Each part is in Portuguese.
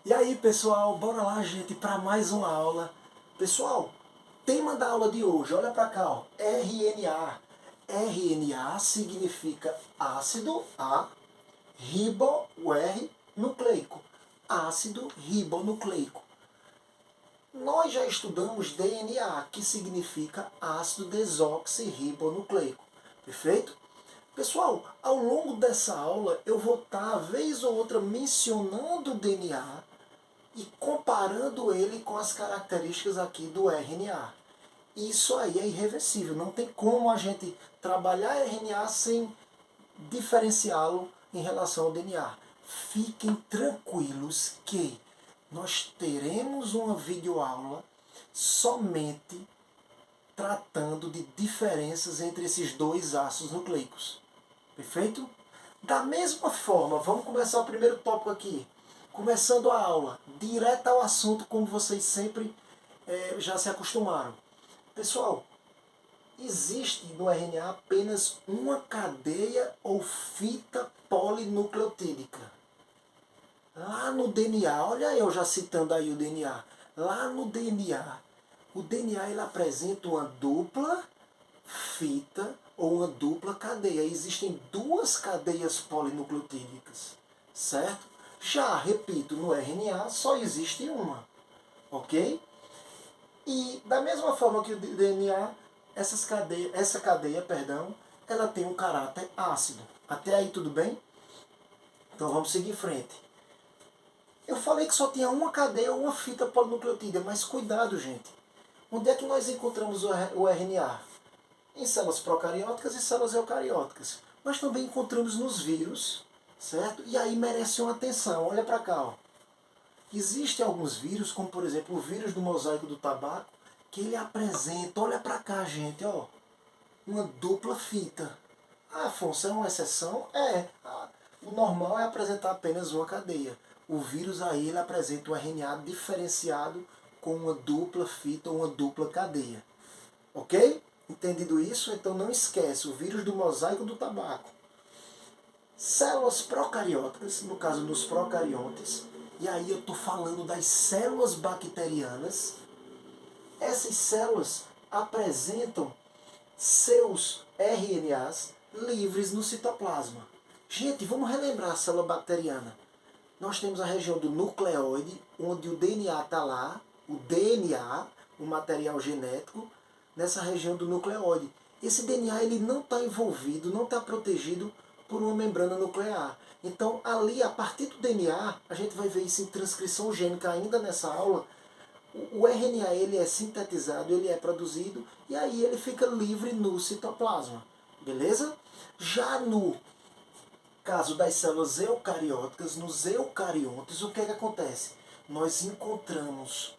E aí, pessoal, bora lá, gente, para mais uma aula. Pessoal, tema da aula de hoje, olha para cá, ó, RNA. RNA significa ácido A, ribo, o R, nucleico. Ácido ribonucleico. Nós já estudamos DNA, que significa ácido desoxirribonucleico. Perfeito? Pessoal, ao longo dessa aula eu vou estar, vez ou outra, mencionando o DNA e comparando ele com as características aqui do RNA. Isso aí é irreversível, não tem como a gente trabalhar RNA sem diferenciá-lo em relação ao DNA. Fiquem tranquilos que nós teremos uma videoaula somente tratando de diferenças entre esses dois ácidos nucleicos. Perfeito? Da mesma forma, vamos começar o primeiro tópico aqui. Começando a aula, direto ao assunto, como vocês sempre já se acostumaram. Pessoal, existe no RNA apenas uma cadeia ou fita polinucleotídica. Lá no DNA, olha eu já citando aí o DNA. Lá no DNA, o DNA ele apresenta uma dupla fita ou uma dupla cadeia. Existem duas cadeias polinucleotídicas, certo? Já, repito, no RNA só existe uma, ok? E da mesma forma que o DNA, essa cadeia, ela tem um caráter ácido. Até aí tudo bem? Então vamos seguir em frente. Eu falei que só tinha uma cadeia ou uma fita polinucleotídea, mas cuidado, gente. Onde é que nós encontramos o RNA? Em células procarióticas e células eucarióticas. Mas também encontramos nos vírus, certo? E aí merece uma atenção. Olha para cá, ó. Existem alguns vírus, como por exemplo o vírus do mosaico do tabaco, que ele apresenta, olha para cá, gente, ó, uma dupla fita. Ah, Afonso, é uma exceção? É. O normal é apresentar apenas uma cadeia. O vírus aí ele apresenta um RNA diferenciado com uma dupla fita ou uma dupla cadeia. Ok? Entendido isso? Então não esquece, o vírus do mosaico do tabaco. Células procarióticas, no caso dos procariontes, e aí eu estou falando das células bacterianas. Essas células apresentam seus RNAs livres no citoplasma. Gente, vamos relembrar a célula bacteriana. Nós temos a região do nucleoide, onde o DNA está lá, o DNA, o material genético, nessa região do nucleoide. Esse DNA ele não está envolvido, não está protegido por uma membrana nuclear. Então, ali, a partir do DNA, a gente vai ver isso em transcrição gênica ainda nessa aula. O RNA ele é sintetizado, ele é produzido, e aí ele fica livre no citoplasma. Beleza? Já no caso das células eucarióticas, nos eucariontes, o que é que acontece? Nós encontramos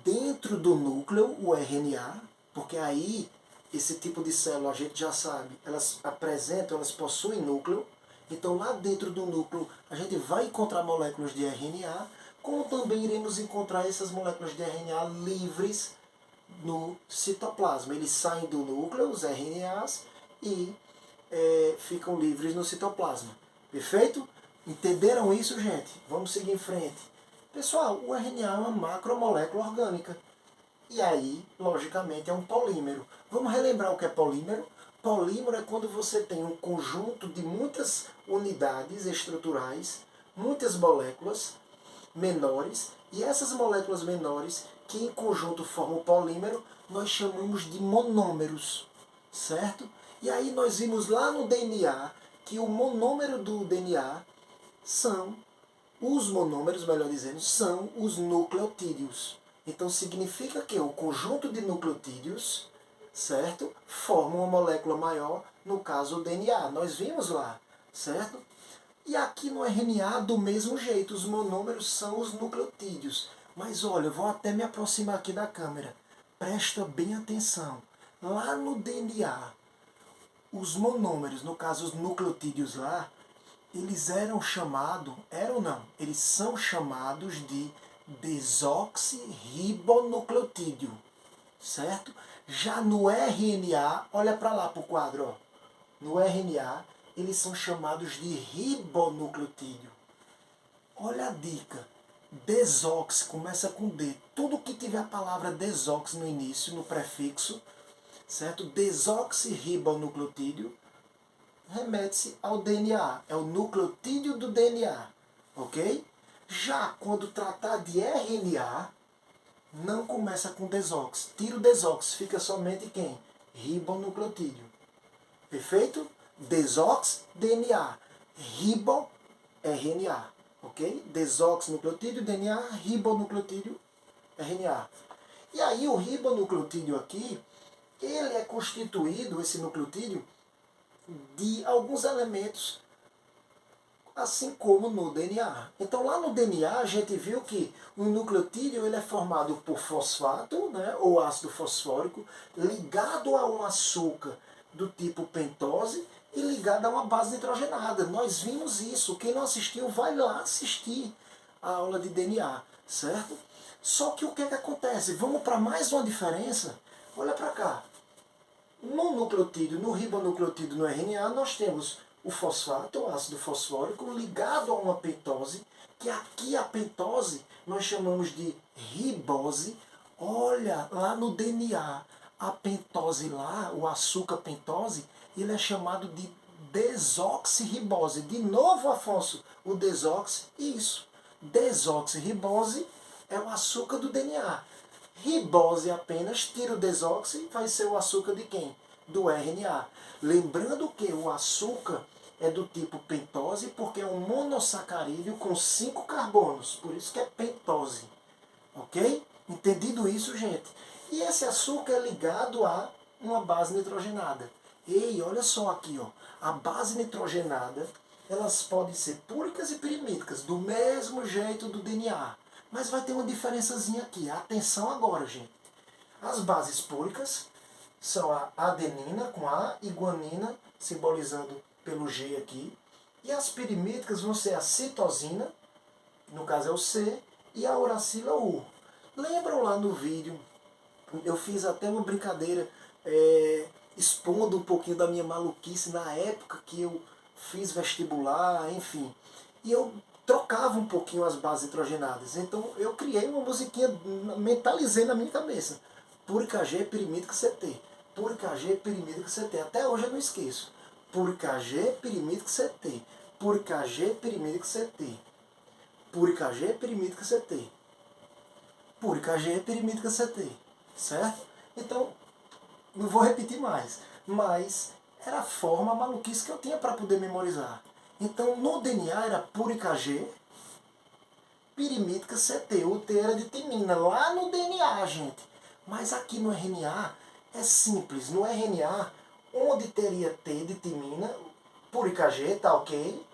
dentro do núcleo o RNA, porque aí esse tipo de célula a gente já sabe, elas apresentam, elas possuem núcleo. Então lá dentro do núcleo a gente vai encontrar moléculas de RNA, como também iremos encontrar essas moléculas de RNA livres no citoplasma. Eles saem do núcleo, os RNAs, e ficam livres no citoplasma. Perfeito? Entenderam isso, gente? Vamos seguir em frente. Pessoal, o RNA é uma macromolécula orgânica. E aí, logicamente, é um polímero. Vamos relembrar o que é polímero? Polímero é quando você tem um conjunto de muitas unidades estruturais, muitas moléculas menores, e essas moléculas menores, que em conjunto formam o polímero, nós chamamos de monômeros, certo? E aí nós vimos lá no DNA que o monômero do DNA são, os monômeros, melhor dizendo, são os nucleotídeos. Então significa que o conjunto de nucleotídeos, certo, forma uma molécula maior, no caso o DNA. Nós vimos lá, certo? E aqui no RNA, do mesmo jeito, os monômeros são os nucleotídeos. Mas olha, eu vou até me aproximar aqui da câmera. Presta bem atenção. Lá no DNA, os monômeros, no caso os nucleotídeos lá, eles eles são chamados de desoxirribonucleotídeo, certo? Já no RNA, olha para lá para o quadro, ó. No RNA, eles são chamados de ribonucleotídeo. Olha a dica. Desox, começa com D. Tudo que tiver a palavra desox no início, no prefixo, certo? Desoxirribonucleotídeo, remete-se ao DNA. É o nucleotídeo do DNA, ok? Já quando tratar de RNA, não começa com desox. Tira o desox, fica somente quem? Ribonucleotídeo. Perfeito? Desox, DNA. Ribo, RNA. Ok? Desoxinucleotídeo, DNA, ribonucleotídeo, RNA. E aí o ribonucleotídeo aqui, ele é constituído, esse nucleotídeo, de alguns elementos, assim como no DNA. Então lá no DNA a gente viu que o nucleotídeo ele é formado por fosfato, né, ou ácido fosfórico, ligado a um açúcar do tipo pentose e ligado a uma base nitrogenada. Nós vimos isso. Quem não assistiu, vai lá assistir a aula de DNA, certo? Só que o que é que acontece? Vamos para mais uma diferença? Olha para cá. No nucleotídeo, no ribonucleotídeo, no RNA, nós temos o fosfato, o ácido fosfórico, ligado a uma pentose, que aqui a pentose nós chamamos de ribose. Olha, lá no DNA, a pentose lá, o açúcar pentose, ele é chamado de desoxirribose. De novo, Afonso, o desoxi, isso. Desoxirribose é o açúcar do DNA. Ribose apenas, tira o desoxi, vai ser o açúcar de quem? Do RNA. Lembrando que o açúcar é do tipo pentose porque é um monossacarídeo com 5 carbonos. Por isso que é pentose. Ok? Entendido isso, gente? E esse açúcar é ligado a uma base nitrogenada. Ei, olha só aqui, ó. A base nitrogenada, elas podem ser púricas e pirimídicas, do mesmo jeito do DNA. Mas vai ter uma diferençazinha aqui. Atenção agora, gente. As bases púricas são a adenina com A e guanina, simbolizando pelo G aqui. E as pirimídicas vão ser a citosina, no caso é o C, e a uracila U. Lembram lá no vídeo, eu fiz até uma brincadeira expondo um pouquinho da minha maluquice na época que eu fiz vestibular, enfim. E eu trocava um pouquinho as bases nitrogenadas. Então eu criei uma musiquinha, mentalizei na minha cabeça. Púrica G, pirimídica CT. Púrica G, pirimídica CT. Até hoje eu não esqueço. Púrica G, pirimídica CT. Púrica G, pirimídica CT. Púrica G, pirimídica CT. Púrica G, pirimídica CT. Certo? Então, não vou repetir mais. Mas era a forma maluquice que eu tinha para poder memorizar. Então, no DNA era púrica G, pirimídica CT. O T era de timina, lá no DNA, gente. Mas aqui no RNA é simples. No RNA, onde teria T de timina, púrica G, tá ok?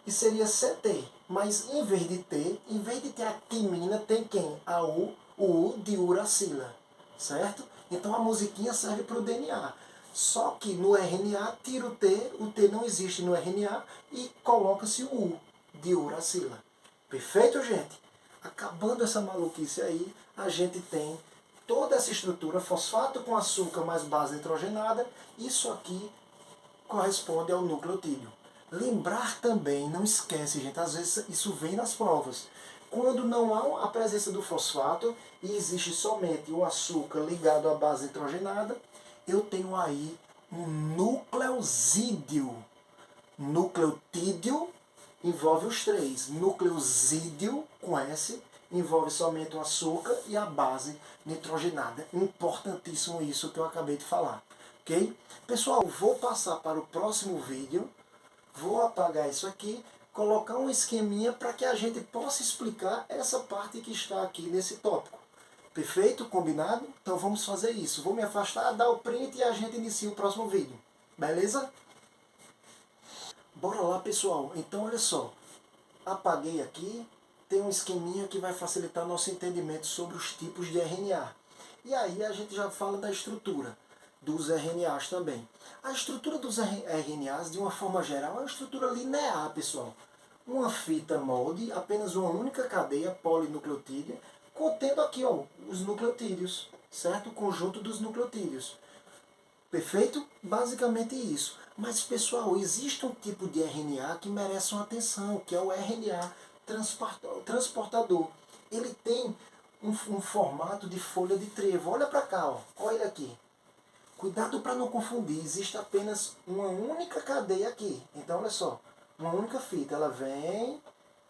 E seria CT. Mas em vez de T, em vez de ter a timina, tem quem? A U, o U de uracila. Certo? Então a musiquinha serve para o DNA. Só que no RNA tira o T não existe no RNA e coloca-se o U de uracila. Perfeito, gente? Acabando essa maluquice aí, a gente tem toda essa estrutura, fosfato com açúcar mais base nitrogenada. Isso aqui corresponde ao nucleotídeo. Lembrar também, não esquece, gente, às vezes isso vem nas provas. Quando não há a presença do fosfato e existe somente o açúcar ligado à base nitrogenada, eu tenho aí um nucleosídeo. Nucleotídeo envolve os três. Nucleosídeo, com S, envolve somente o açúcar e a base nitrogenada. Importantíssimo isso que eu acabei de falar. Ok? Pessoal, vou passar para o próximo vídeo. Vou apagar isso aqui, colocar um esqueminha para que a gente possa explicar essa parte que está aqui nesse tópico. Perfeito? Combinado? Então vamos fazer isso. Vou me afastar, dar o print e a gente inicia o próximo vídeo. Beleza? Bora lá, pessoal. Então, olha só. Apaguei aqui. Tem um esqueminha que vai facilitar nosso entendimento sobre os tipos de RNA. E aí a gente já fala da estrutura dos RNAs também. A estrutura dos RNAs, de uma forma geral, é uma estrutura linear, pessoal. Uma fita molde, apenas uma única cadeia polinucleotídea, contendo aqui ó, os nucleotídeos, certo? O conjunto dos nucleotídeos. Perfeito? Basicamente isso. Mas, pessoal, existe um tipo de RNA que merece uma atenção, que é o RNA transportador. Ele tem um formato de folha de trevo. Olha para cá, ó. Olha ele aqui. Cuidado para não confundir, existe apenas uma única cadeia aqui. Então, olha só, uma única fita. Ela vem,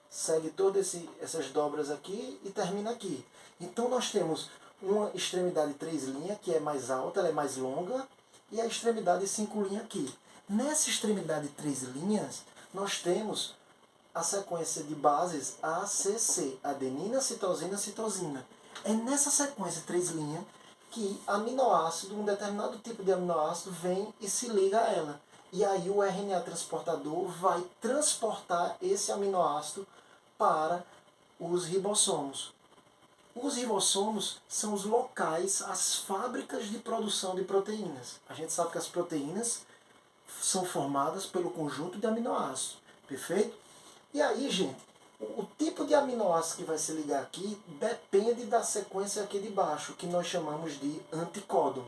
segue todas essas dobras aqui e termina aqui. Então, nós temos uma extremidade 3 linhas, que é mais alta, ela é mais longa, e a extremidade 5 linhas aqui. Nessa extremidade 3 linhas, nós temos a sequência de bases ACC, adenina, citosina, citosina. É nessa sequência 3 linhas que aminoácido, um determinado tipo de aminoácido vem e se liga a ela. E aí o RNA transportador vai transportar esse aminoácido para os ribossomos. Os ribossomos são os locais, as fábricas de produção de proteínas. A gente sabe que as proteínas são formadas pelo conjunto de aminoácidos, perfeito? E aí, gente, o tipo de aminoácido que vai se ligar aqui depende da sequência aqui de baixo, que nós chamamos de anticódon.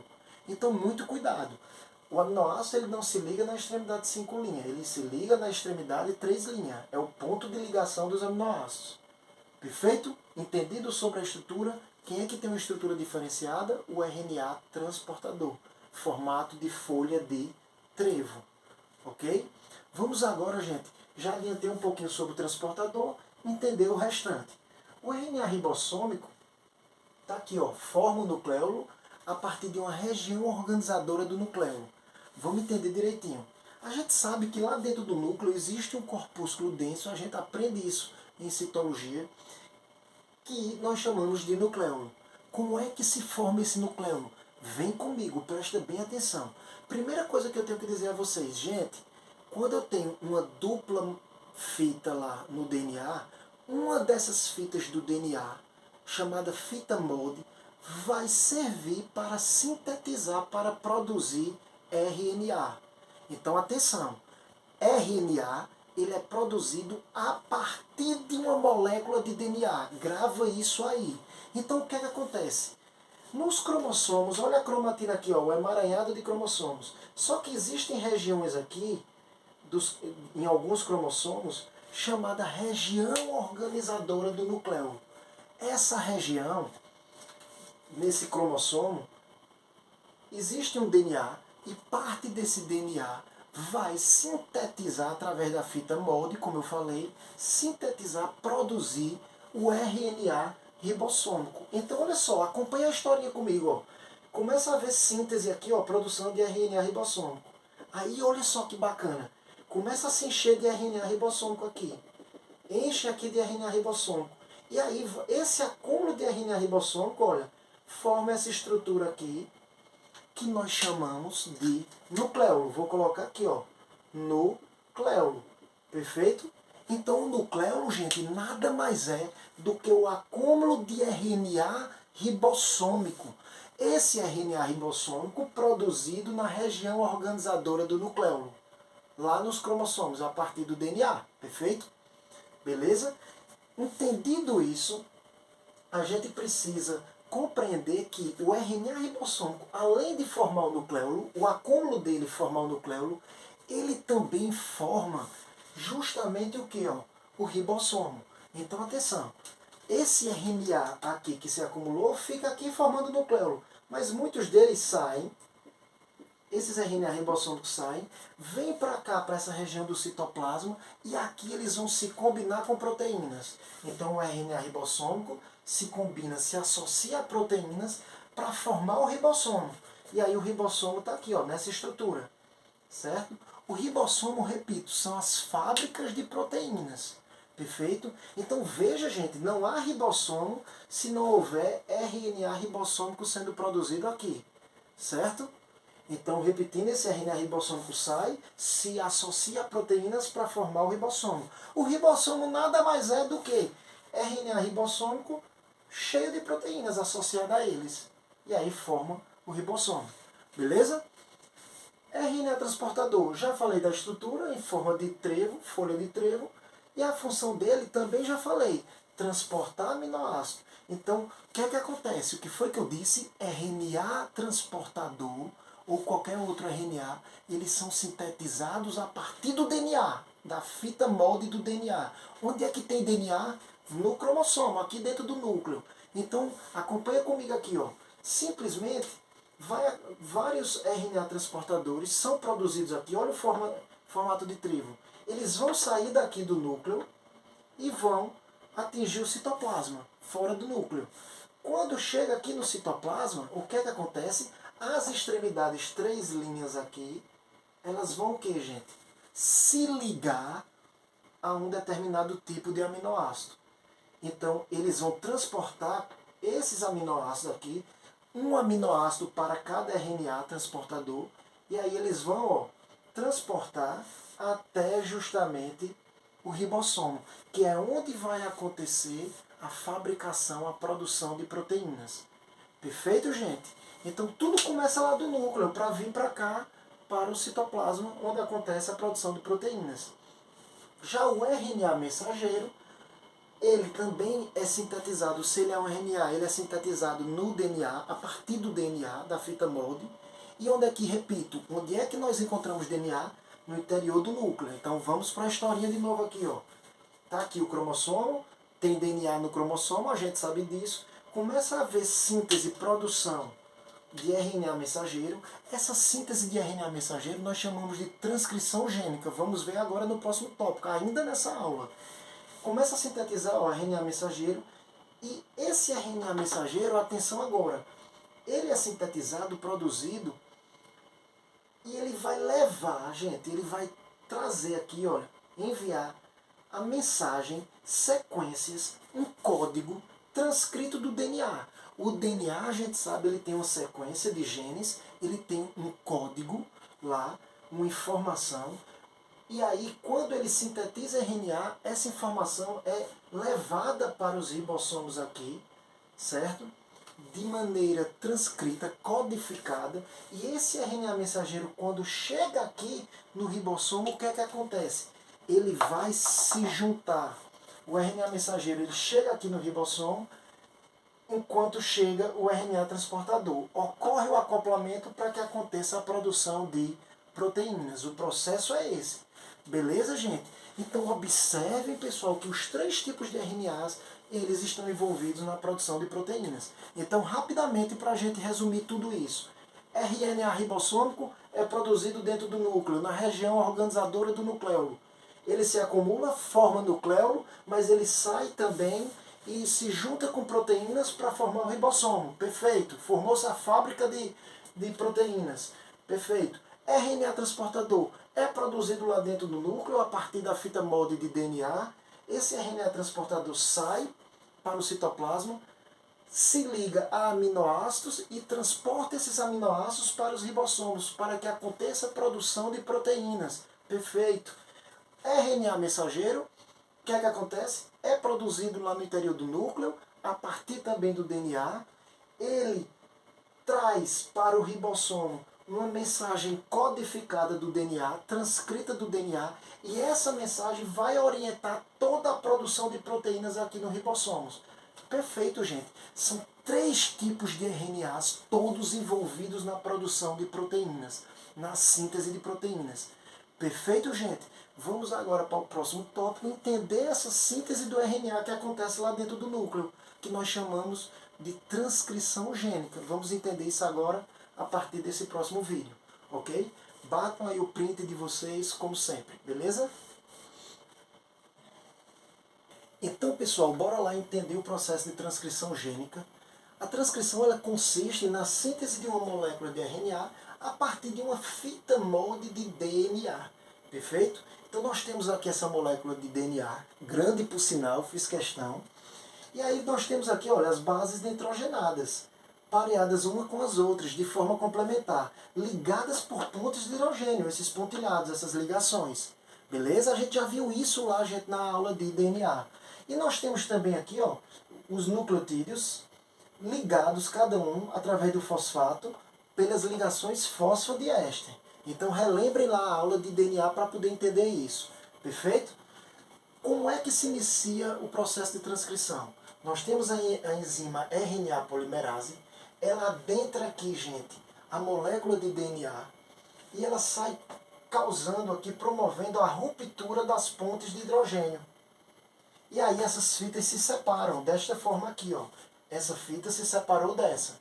Então, muito cuidado. O aminoácido ele não se liga na extremidade 5 linhas, ele se liga na extremidade 3 linhas. É o ponto de ligação dos aminoácidos. Perfeito? Entendido sobre a estrutura? Quem é que tem uma estrutura diferenciada? O RNA transportador, formato de folha de trevo. Ok? Vamos agora, gente, já adiantei um pouquinho sobre o transportador, entender o restante. O RNA ribossômico está aqui, ó, forma o nucleolo a partir de uma região organizadora do nucleolo. Vamos entender direitinho. A gente sabe que lá dentro do núcleo existe um corpúsculo denso, a gente aprende isso em citologia, que nós chamamos de nucleolo. Como é que se forma esse nucleolo? Vem comigo, presta bem atenção. Primeira coisa que eu tenho que dizer a vocês, gente, quando eu tenho uma dupla fita lá no DNA, uma dessas fitas do DNA, chamada fita MOD, vai servir para sintetizar, para produzir RNA. Então, atenção, RNA ele é produzido a partir de uma molécula de DNA. Grava isso aí. Então, o que é que acontece? Nos cromossomos, olha a cromatina aqui, ó, o emaranhado de cromossomos. Só que existem regiões aqui, em alguns cromossomos, chamada região organizadora do núcleo. Essa região, nesse cromossomo, existe um DNA e parte desse DNA vai sintetizar através da fita MOD, como eu falei, sintetizar, produzir o RNA ribossômico. Então, olha só, acompanha a historinha comigo, ó. Começa a ver síntese aqui, ó, produção de RNA ribossômico. Aí, olha só que bacana. Começa a se encher de RNA ribossômico aqui. Enche aqui de RNA ribossômico. E aí, esse acúmulo de RNA ribossômico, olha, forma essa estrutura aqui, que nós chamamos de nucleolo. Vou colocar aqui, ó, nucleolo. Perfeito? Então, o nucleolo, gente, nada mais é do que o acúmulo de RNA ribossômico. Esse RNA ribossômico produzido na região organizadora do nucleolo, lá nos cromossomos, a partir do DNA. Perfeito? Beleza? Entendido isso, a gente precisa compreender que o RNA ribossômico, além de formar o nucleolo, o acúmulo dele formar o nucleolo, ele também forma justamente o que? O ribossomo. Então, atenção, esse RNA aqui que se acumulou fica aqui formando o nucleolo, mas muitos deles saem, esses RNA ribossômicos saem, vêm para cá, para essa região do citoplasma, e aqui eles vão se combinar com proteínas. Então o RNA ribossômico se combina, se associa a proteínas para formar o ribossomo. E aí o ribossomo está aqui, ó, nessa estrutura. Certo? O ribossomo, repito, são as fábricas de proteínas. Perfeito? Então veja, gente, não há ribossomo se não houver RNA ribossômico sendo produzido aqui. Certo? Então, repetindo, esse RNA ribossômico sai, se associa a proteínas para formar o ribossomo. O ribossomo nada mais é do que RNA ribossômico cheio de proteínas associadas a eles. E aí forma o ribossomo. Beleza? RNA transportador, já falei da estrutura em forma de trevo, folha de trevo. E a função dele também já falei, transportar aminoácido. Então, o que é que acontece? O que foi que eu disse? RNA transportador ou qualquer outro RNA, eles são sintetizados a partir do DNA. da fita molde do DNA. Onde é que tem DNA? No cromossomo, aqui dentro do núcleo. Então, acompanha comigo aqui, ó. Simplesmente, vários RNA transportadores são produzidos aqui. Olha o formato de tribo. Eles vão sair daqui do núcleo e vão atingir o citoplasma, fora do núcleo. Quando chega aqui no citoplasma, o que é que acontece? As extremidades, 3 linhas aqui, elas vão o que, gente? Se ligar a um determinado tipo de aminoácido. Então, eles vão transportar esses aminoácidos aqui, um aminoácido para cada RNA transportador, e aí eles vão, ó, transportar até justamente o ribossomo, que é onde vai acontecer a fabricação, a produção de proteínas. Perfeito, gente? Então tudo começa lá do núcleo para vir para cá, para o citoplasma, onde acontece a produção de proteínas. Já o RNA mensageiro, ele também é sintetizado, se ele é um RNA, ele é sintetizado no DNA, a partir do DNA, da fita molde. E onde é que, repito, onde é que nós encontramos DNA? No interior do núcleo. Então vamos para a historinha de novo aqui, ó. Tá aqui o cromossomo, tem DNA no cromossomo, a gente sabe disso. Começa a haver síntese e produção de RNA mensageiro. Essa síntese de RNA mensageiro nós chamamos de transcrição gênica. Vamos ver agora no próximo tópico, ainda nessa aula. Começa a sintetizar o RNA mensageiro, e esse RNA mensageiro, atenção agora, ele é sintetizado, produzido, e ele vai levar, gente, ele vai trazer aqui, olha, enviar a mensagem, sequências, um código transcrito do DNA. O DNA, a gente sabe, ele tem uma sequência de genes, ele tem um código lá, uma informação, e aí quando ele sintetiza RNA, essa informação é levada para os ribossomos aqui, certo? De maneira transcrita, codificada, e esse RNA mensageiro, quando chega aqui no ribossomo, o que é que acontece? Ele vai se juntar. O RNA mensageiro, ele chega aqui no ribossomo, enquanto chega o RNA transportador. Ocorre o acoplamento para que aconteça a produção de proteínas. O processo é esse. Beleza, gente? Então observem, pessoal, que os 3 tipos de RNAs, eles estão envolvidos na produção de proteínas. Então, rapidamente, para a gente resumir tudo isso. RNA ribossômico é produzido dentro do núcleo, na região organizadora do nucleolo. Ele se acumula, forma nucleolo, mas ele sai também e se junta com proteínas para formar o ribossomo. Perfeito. Formou-se a fábrica de proteínas. Perfeito. RNA transportador é produzido lá dentro do núcleo a partir da fita molde de DNA. Esse RNA transportador sai para o citoplasma, se liga a aminoácidos e transporta esses aminoácidos para os ribossomos, para que aconteça a produção de proteínas. Perfeito. RNA mensageiro, o que é que acontece? É produzido lá no interior do núcleo, a partir também do DNA. Ele traz para o ribossomo uma mensagem codificada do DNA, transcrita do DNA, e essa mensagem vai orientar toda a produção de proteínas aqui no ribossomos. Perfeito, gente. São 3 tipos de RNAs, todos envolvidos na produção de proteínas, na síntese de proteínas. Perfeito, gente? Vamos agora para o próximo tópico, entender essa síntese do RNA que acontece lá dentro do núcleo, que nós chamamos de transcrição gênica. Vamos entender isso agora a partir desse próximo vídeo, ok? Batam aí o print de vocês, como sempre, beleza? Então, pessoal, bora lá entender o processo de transcrição gênica. A transcrição, ela consiste na síntese de uma molécula de RNA a partir de uma fita molde de DNA, perfeito? Então nós temos aqui essa molécula de DNA, grande por sinal, fiz questão. E aí nós temos aqui, olha, as bases nitrogenadas, pareadas uma com as outras, de forma complementar, ligadas por pontos de hidrogênio, esses pontilhados, essas ligações. Beleza? A gente já viu isso lá, gente, na aula de DNA. E nós temos também aqui, ó, os nucleotídeos ligados, cada um, através do fosfato, pelas ligações fosfodiéster. Então relembrem lá a aula de DNA para poder entender isso. Perfeito? Como é que se inicia o processo de transcrição? Nós temos a enzima RNA polimerase, ela adentra aqui, gente, a molécula de DNA, e ela sai causando aqui, promovendo a ruptura das pontes de hidrogênio. E aí essas fitas se separam, desta forma aqui, ó. Essa fita se separou dessa.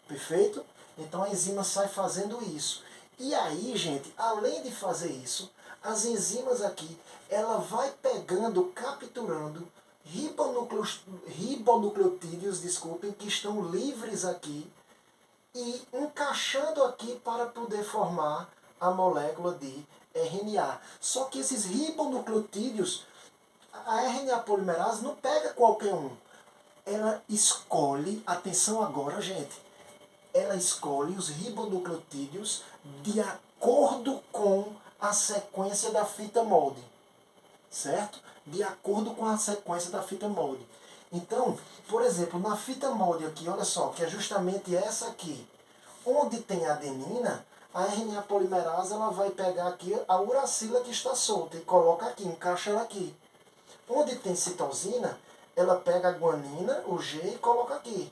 Perfeito? Então a enzima sai fazendo isso. E aí, gente, além de fazer isso, as enzimas aqui, ela vai pegando, capturando ribonucleotídeos, desculpem, que estão livres aqui e encaixando aqui para poder formar a molécula de RNA. Só que esses ribonucleotídeos, a RNA polimerase não pega qualquer um. Ela escolhe, atenção agora, gente, ela escolhe os ribonucleotídeos de acordo com a sequência da fita molde. Certo? De acordo com a sequência da fita molde. Então, por exemplo, na fita molde aqui, olha só, que é justamente essa aqui. Onde tem adenina, a RNA polimerase ela vai pegar aqui a uracila que está solta e coloca aqui, encaixa ela aqui. Onde tem citosina, ela pega a guanina, o G, e coloca aqui.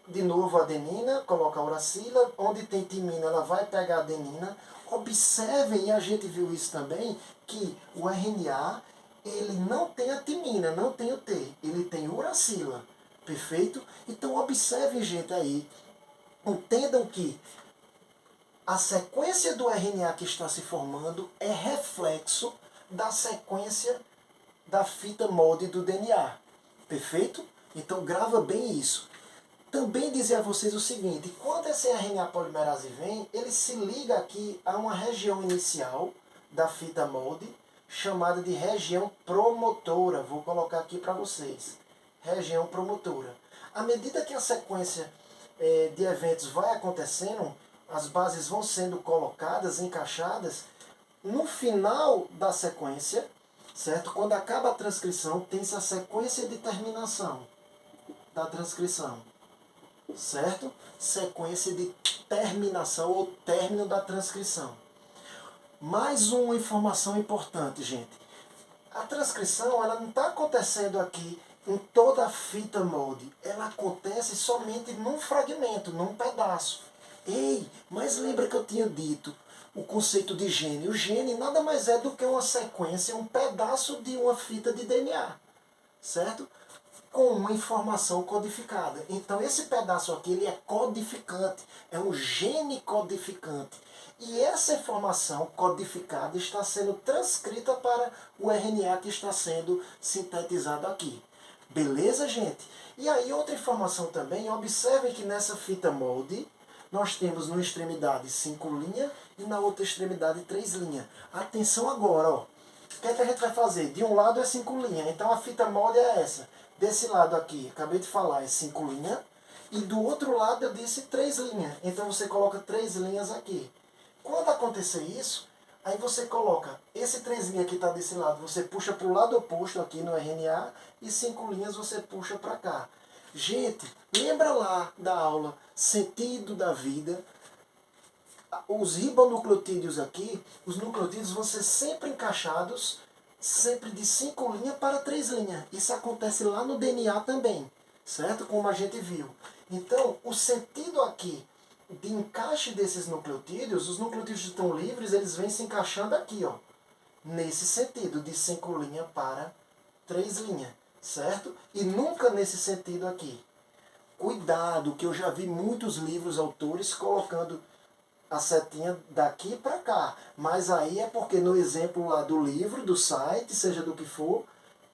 De novo a adenina, coloca a uracila. Onde tem timina, ela vai pegar a adenina. Observem, e a gente viu isso também, que o RNA, ele não tem a timina, não tem o T, ele tem uracila. Perfeito? Então observem, gente, aí. Entendam que a sequência do RNA que está se formando é reflexo da sequência da fita molde do DNA. Perfeito? Então grava bem isso. Também dizer a vocês o seguinte, quando esse RNA polimerase vem, ele se liga aqui a uma região inicial da fita molde, chamada de região promotora. Vou colocar aqui para vocês. Região promotora. À medida que a sequência de eventos vai acontecendo, as bases vão sendo colocadas, encaixadas. No final da sequência, certo? Quando acaba a transcrição, tem-se a sequência de terminação da transcrição. Certo? Sequência de terminação ou término da transcrição. Mais uma informação importante, gente. A transcrição ela não está acontecendo aqui em toda a fita molde. Ela acontece somente num fragmento, num pedaço. Ei, mas lembra que eu tinha dito o conceito de gene? O gene nada mais é do que uma sequência, um pedaço de uma fita de DNA. Certo? Com uma informação codificada. Então esse pedaço aqui ele é codificante, é um gene codificante. E essa informação codificada está sendo transcrita para o RNA que está sendo sintetizado aqui. Beleza, gente? E aí outra informação também, observem que nessa fita molde nós temos numa extremidade 5 linhas e na outra extremidade 3 linhas. Atenção agora, ó. O que é que a gente vai fazer? De um lado é 5 linhas, então a fita molde é essa. Desse lado aqui, acabei de falar, é 5 linhas. E do outro lado eu disse 3 linhas. Então você coloca 3 linhas aqui. Quando acontecer isso, aí você coloca esse 3 linhas que está desse lado, você puxa para o lado oposto aqui no RNA. E 5 linhas você puxa para cá. Gente, lembra lá da aula Sentido da Vida? Os ribonucleotídeos aqui, os nucleotídeos vão ser sempre encaixados sempre de 5 linhas para 3 linhas. Isso acontece lá no DNA também, certo? Como a gente viu. Então, o sentido aqui de encaixe desses nucleotídeos, os nucleotídeos estão livres, eles vêm se encaixando aqui, ó. Nesse sentido, de 5 linhas para 3 linhas, certo? E nunca nesse sentido aqui. Cuidado, que eu já vi muitos livros, autores, colocando a setinha daqui para cá. Mas aí é porque no exemplo lá do livro, do site, seja do que for,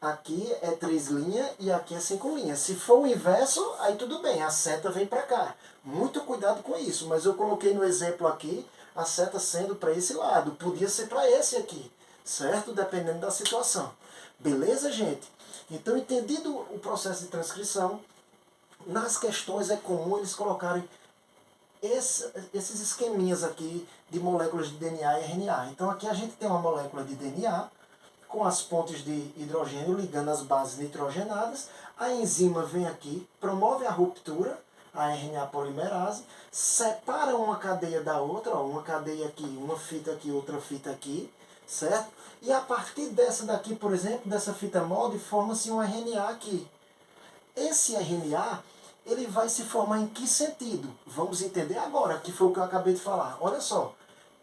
aqui é 3 linhas e aqui é 5 linhas. Se for o inverso, aí tudo bem, a seta vem para cá. Muito cuidado com isso, mas eu coloquei no exemplo aqui, a seta sendo para esse lado. Podia ser para esse aqui, certo? Dependendo da situação. Beleza, gente? Então, entendido o processo de transcrição, nas questões é comum eles colocarem esses esqueminhas aqui de moléculas de DNA e RNA. Então aqui a gente tem uma molécula de DNA com as pontes de hidrogênio ligando as bases nitrogenadas. A enzima vem aqui, promove a ruptura, a RNA polimerase, separa uma cadeia da outra, ó, uma cadeia aqui, uma fita aqui, outra fita aqui, certo? E a partir dessa daqui, por exemplo, dessa fita molde, forma-se um RNA aqui. Esse RNA ele vai se formar em que sentido? Vamos entender agora, que foi o que eu acabei de falar. Olha só,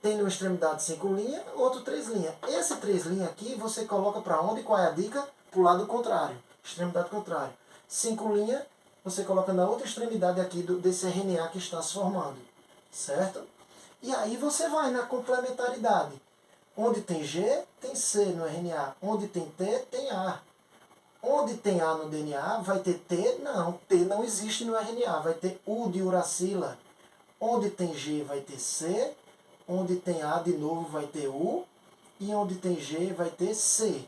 Tem numa extremidade 5 linhas, outro 3 linhas. Esse 3 linhas aqui você coloca para onde? Qual é a dica? Para o lado contrário, extremidade contrária. 5 linhas você coloca na outra extremidade aqui desse RNA que está se formando, certo? E aí você vai na complementaridade. Onde tem G, tem C no RNA. Onde tem T, tem A. Onde tem A no DNA, vai ter T? Não, T não existe no RNA. Vai ter U de uracila. Onde tem G, vai ter C. Onde tem A, de novo, vai ter U. E onde tem G, vai ter C.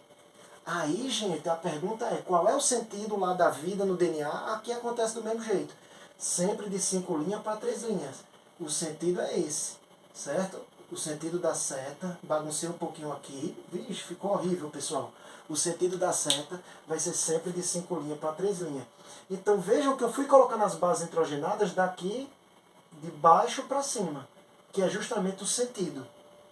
Aí, gente, a pergunta é, qual é o sentido lá da vida no DNA? Aqui acontece do mesmo jeito. Sempre de 5 linhas para 3 linhas. O sentido é esse, certo? O sentido da seta, baguncei um pouquinho aqui. Vixe, ficou horrível, pessoal. O sentido da seta vai ser sempre de 5 linhas para 3 linhas. Então vejam que eu fui colocando as bases nitrogenadas daqui de baixo para cima, que é justamente o sentido.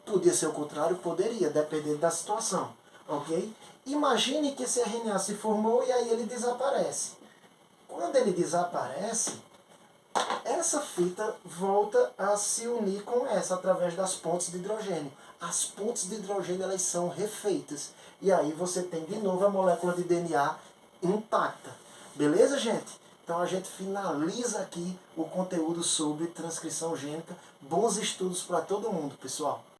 Podia ser o contrário? Poderia, dependendo da situação. Ok? Imagine que esse RNA se formou e aí ele desaparece. Quando ele desaparece, essa fita volta a se unir com essa através das pontes de hidrogênio. As pontes de hidrogênio elas são refeitas. E aí você tem de novo a molécula de DNA intacta. Beleza, gente? Então a gente finaliza aqui o conteúdo sobre transcrição gênica. Bons estudos para todo mundo, pessoal.